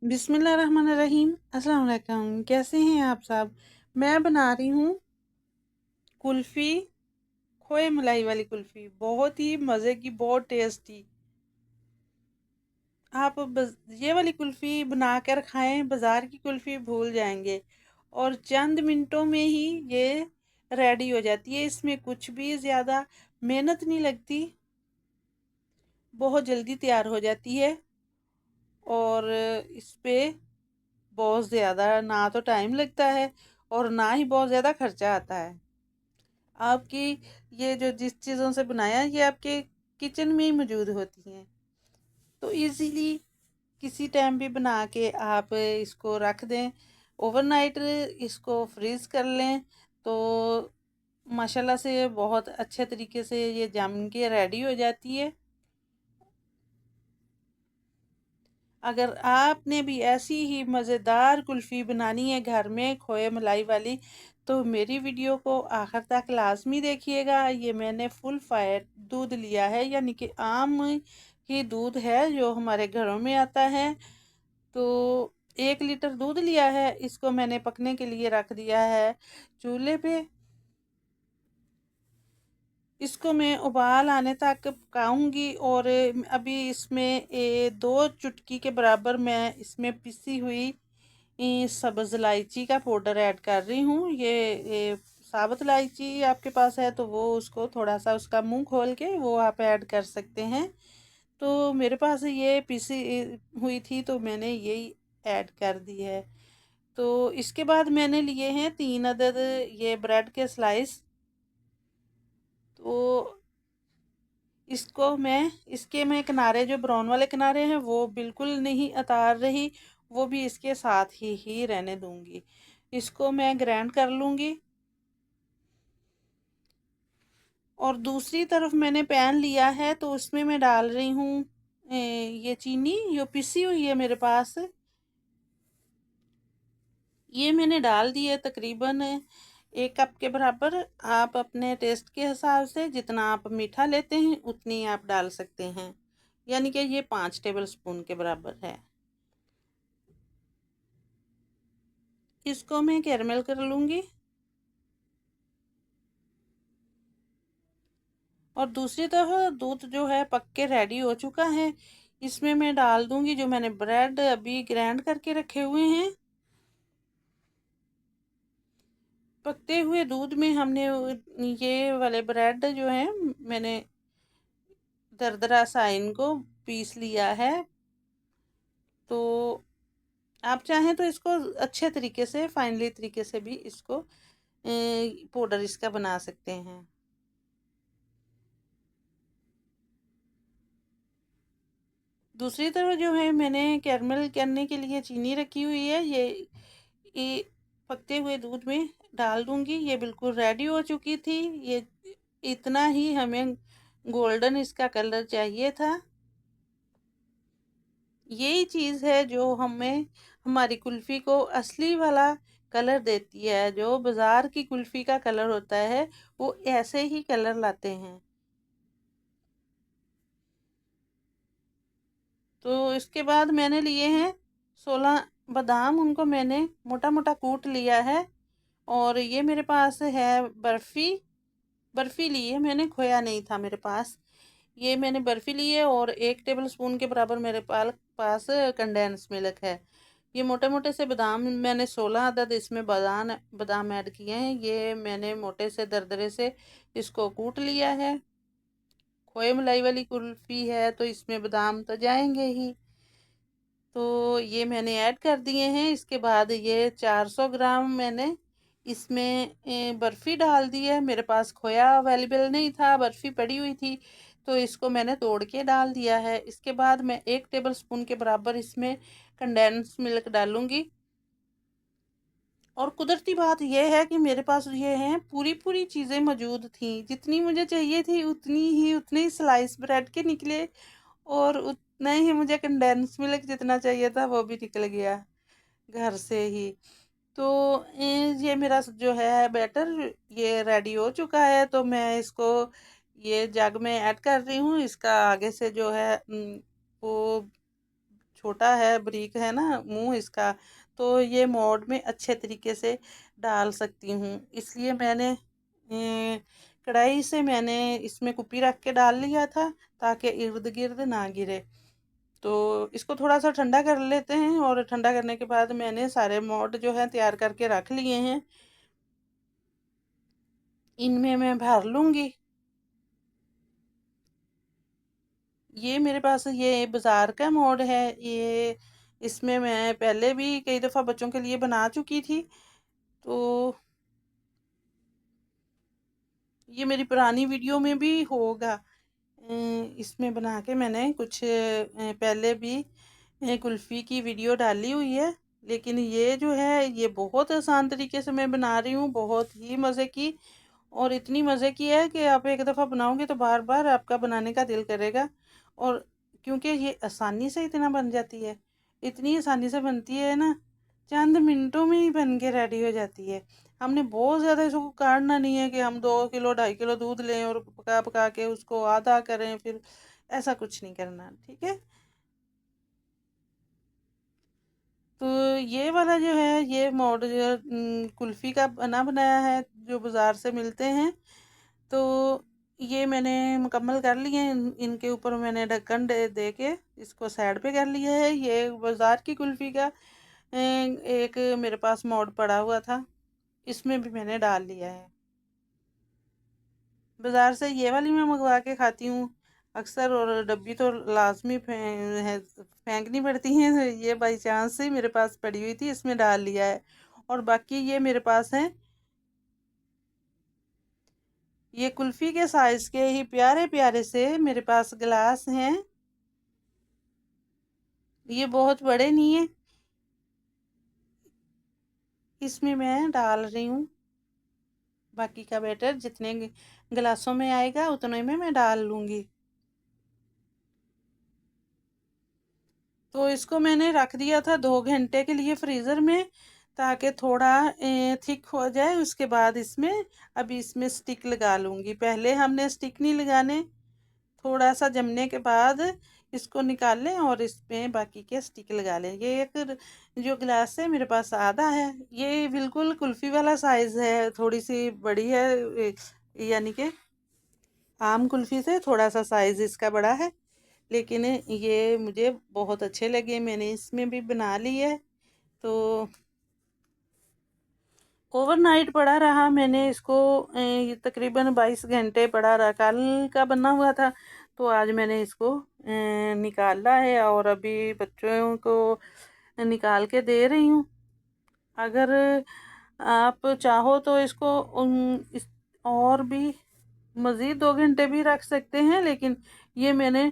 बिस्मिल्लाहिर्रहमानिर्रहीम। अस्सलाम वालेकुम। कैसे हैं आप सब? मैं बना रही हूँ कुल्फ़ी, खोए मलाई वाली कुल्फ़ी। बहुत ही मज़े की, बहुत टेस्टी। आप ये वाली कुल्फ़ी बना कर खाएं, बाज़ार की कुल्फ़ी भूल जाएंगे। और चंद मिनटों में ही ये रेडी हो जाती है। इसमें कुछ भी ज़्यादा मेहनत नहीं लगती, बहुत जल्दी तैयार हो जाती है। और इस पे बहुत ज़्यादा ना तो टाइम लगता है और ना ही बहुत ज़्यादा खर्चा आता है। आपकी ये जो जिस चीज़ों से बनाया है, ये आपके किचन में ही मौजूद होती हैं, तो इजीली किसी टाइम भी बना के आप इसको रख दें। ओवरनाइट इसको फ्रीज़ कर लें तो माशाल्लाह से बहुत अच्छे तरीके से ये जम के रेडी हो जाती है। अगर आपने भी ऐसी ही मज़ेदार कुल्फ़ी बनानी है घर में खोए मलाई वाली, तो मेरी वीडियो को आखिर तक लाजमी देखिएगा। ये मैंने फुल फैट दूध लिया है, यानी कि आम ही दूध है जो हमारे घरों में आता है। तो 1 लीटर दूध लिया है, इसको मैंने पकने के लिए रख दिया है चूल्हे पे। इसको मैं उबाल आने तक पकाऊंगी। और अभी इसमें 2 चुटकी के बराबर मैं इसमें पिसी हुई सब्ज़ इलायची का पाउडर ऐड कर रही हूँ। ये साबुत इलायची आपके पास है तो वो उसको थोड़ा सा उसका मुंह खोल के वो आप ऐड कर सकते हैं। तो मेरे पास ये पिसी हुई थी तो मैंने यही ऐड कर दी है। तो इसके बाद मैंने लिए हैं 3 अदद ये ब्रेड के स्लाइस। तो इसको इसके मैं किनारे जो ब्राउन वाले किनारे हैं वो बिल्कुल नहीं उतार रही, वो भी इसके साथ ही रहने दूंगी। इसको मैं ग्राइंड कर लूँगी। और दूसरी तरफ मैंने पैन लिया है तो उसमें मैं डाल रही हूँ ये चीनी जो पिसी हुई है मेरे पास। ये मैंने डाल दी है तकरीबन 1 कप के बराबर। आप अपने टेस्ट के हिसाब से जितना आप मीठा लेते हैं उतनी आप डाल सकते हैं, यानी कि ये 5 टेबल स्पून के बराबर है। इसको मैं कैरमल कर लूँगी। और दूसरी तरफ दूध जो है पक के रेडी हो चुका है। इसमें मैं डाल दूँगी जो मैंने ब्रेड अभी ग्राइंड करके रखे हुए हैं। पकते हुए दूध में हमने ये वाले ब्रेड जो है मैंने दरदरा सा इनको पीस लिया है। तो आप चाहें तो इसको अच्छे तरीके से फाइनली तरीके से भी इसको पाउडर इसका बना सकते हैं। दूसरी तरफ जो है मैंने कैरमल करने के लिए चीनी रखी हुई है, ये पकते हुए दूध में डाल दूंगी। ये बिल्कुल रेडी हो चुकी थी। ये इतना ही हमें गोल्डन इसका कलर चाहिए था। यही चीज़ है जो हमें हमारी कुल्फ़ी को असली वाला कलर देती है। जो बाज़ार की कुल्फ़ी का कलर होता है वो ऐसे ही कलर लाते हैं। तो इसके बाद मैंने लिए हैं 16 बादाम, उनको मैंने मोटा मोटा कूट लिया है। और ये मेरे पास है बर्फ़ी। बर्फ़ी ली है मैंने, खोया नहीं था मेरे पास। ये मैंने बर्फ़ी ली है और 1 टेबल स्पून के बराबर मेरे पास कंडेंस मिल्क है। ये मोटे मोटे से बादाम मैंने 16 अदद इसमें बादाम बादाम ऐड किए हैं। ये मैंने मोटे से दरदरे से इसको कूट लिया है। खोए मलाई वाली कुल्फ़ी है तो इसमें बादाम तो जाएंगे ही। तो ये मैंने ऐड कर दिए हैं। इसके बाद ये 400 ग्राम मैंने इसमें बर्फ़ी डाल दी है। मेरे पास खोया अवेलेबल नहीं था, बर्फ़ी पड़ी हुई थी तो इसको मैंने तोड़ के डाल दिया है। इसके बाद मैं 1 टेबल स्पून के बराबर इसमें कंडेंस मिल्क डालूंगी। और कुदरती बात यह है कि मेरे पास ये हैं पूरी पूरी चीज़ें मौजूद थी, जितनी मुझे चाहिए थी उतने ही स्लाइस ब्रेड के निकले। और उतना ही मुझे कंडेंस मिल्क जितना चाहिए था वो भी निकल गया घर से ही। तो ये मेरा जो है बैटर ये रेडी हो चुका है। तो मैं इसको ये जग में ऐड कर रही हूँ। इसका आगे से जो है वो छोटा है, बारीक है ना मुंह इसका, तो ये मोड में अच्छे तरीके से डाल सकती हूँ। इसलिए मैंने कढ़ाई से मैंने इसमें कुप्पी रख के डाल लिया था ताकि इर्द गिर्द ना गिरे। तो इसको थोड़ा सा ठंडा कर लेते हैं, और ठंडा करने के बाद मैंने सारे मोड जो है तैयार करके रख लिए हैं। इनमें मैं भर लूँगी। ये मेरे पास ये बाज़ार का मोड है। ये इसमें मैं पहले भी कई दफ़ा बच्चों के लिए बना चुकी थी, तो ये मेरी पुरानी वीडियो में भी होगा। इसमें बना के मैंने कुछ पहले भी कुल्फ़ी की वीडियो डाली हुई है। लेकिन ये जो है ये बहुत आसान तरीके से मैं बना रही हूँ, बहुत ही मज़े की, और इतनी मज़े की है कि आप एक दफ़ा बनाओगे तो बार बार आपका बनाने का दिल करेगा। और क्योंकि ये आसानी से इतना बन जाती है, इतनी आसानी से बनती है ना, चंद मिनटों में ही बन के रेडी हो जाती है। हमने बहुत ज़्यादा इसको काढ़ना नहीं है कि हम 2 किलो 2.5 किलो दूध लें और पका पका के उसको आधा करें, फिर ऐसा कुछ नहीं करना, ठीक है। तो ये वाला जो है ये मोड जो है, कुल्फ़ी का बना बनाया है जो बाज़ार से मिलते हैं। तो ये मैंने मुकम्मल कर लिए हैं। इनके ऊपर मैंने ढक्कन दे के इसको साइड पे कर लिया है। ये बाज़ार की कुल्फ़ी का एक मेरे पास मोड पड़ा हुआ था, इसमें भी मैंने डाल लिया है। बाज़ार से ये वाली मैं मंगवा के खाती हूँ अक्सर, और डब्बी तो लाजमी फेंकनी पड़ती हैं, तो ये बाई चांस से मेरे पास पड़ी हुई थी, इसमें डाल लिया है। और बाकी ये मेरे पास है, ये कुल्फ़ी के साइज़ के ही प्यारे प्यारे से मेरे पास गिलास हैं। ये बहुत बड़े नहीं है। इसमें मैं डाल रही हूँ बाकी का बैटर, जितने गिलासों में आएगा उतने में मैं डाल लूँगी। तो इसको मैंने रख दिया था 2 घंटे के लिए फ्रीज़र में, ताकि थोड़ा थिक हो जाए। उसके बाद इसमें अभी इसमें स्टिक लगा लूँगी। पहले हमने स्टिक नहीं लगाने, थोड़ा सा जमने के बाद इसको निकाल लें और इसमें बाकी के स्टिक लगा लें। ये एक जो गिलास है मेरे पास आधा है, ये बिल्कुल कुल्फ़ी वाला साइज़ है, थोड़ी सी बड़ी है, यानी कि आम कुल्फ़ी से थोड़ा सा साइज़ इसका बड़ा है। लेकिन ये मुझे बहुत अच्छे लगे, मैंने इसमें भी बना ली है। तो ओवरनाइट पड़ा रहा मैंने इसको, ये तकरीबन 22 घंटे पड़ा रहा। कल का बना हुआ था, तो आज मैंने इसको निकाला है और अभी बच्चों को निकाल के दे रही हूँ। अगर आप चाहो तो इसको और भी मज़ीद 2 घंटे भी रख सकते हैं, लेकिन ये मैंने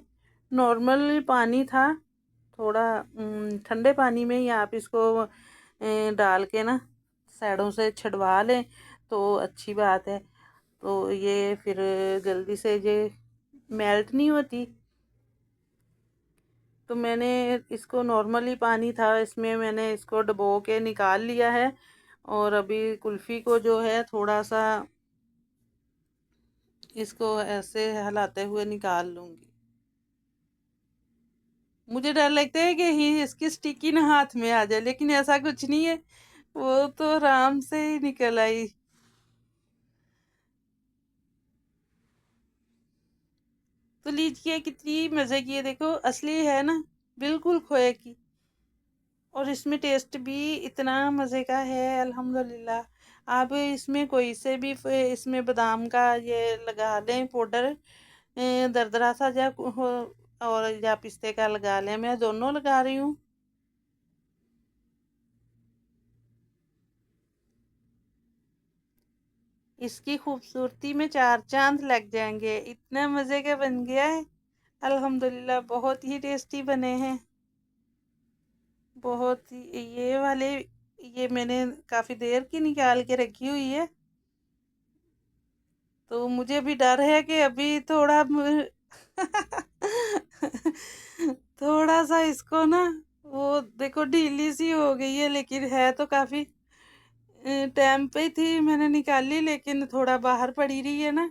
नॉर्मल पानी था, थोड़ा ठंडे पानी में ही आप इसको डाल के ना साइडों से छिड़वा लें तो अच्छी बात है। तो ये फिर जल्दी से ये मेल्ट नहीं होती। तो मैंने इसको नॉर्मली पानी था, इसमें मैंने इसको डुबो के निकाल लिया है, और अभी कुल्फ़ी को जो है थोड़ा सा इसको ऐसे हिलाते हुए निकाल लूँगी। मुझे डर लगता है कि ही इसकी स्टिकी ना हाथ में आ जाए, लेकिन ऐसा कुछ नहीं है, वो तो आराम से ही निकल आई। तो लीजिए कितनी मज़े की है, देखो असली है ना, बिल्कुल खोए की, और इसमें टेस्ट भी इतना मज़े का है अल्हम्दुलिल्लाह। आप इसमें कोई से भी इसमें बादाम का ये लगा लें पाउडर, दरदरा सा जा हो, और या पिस्ते का लगा लें, मैं दोनों लगा रही हूँ। इसकी खूबसूरती में 4 चांद लग जाएंगे, इतना मज़े का बन गया है अल्हम्दुलिल्लाह। बहुत ही टेस्टी बने हैं, बहुत ही। ये वाले ये मैंने काफ़ी देर की निकाल के रखी हुई है, तो मुझे भी डर है कि अभी थोड़ा थोड़ा सा इसको ना, वो देखो ढीली सी हो गई है, लेकिन है तो काफ़ी टाइम पे ही थी मैंने निकाली, लेकिन थोड़ा बाहर पड़ी रही है ना।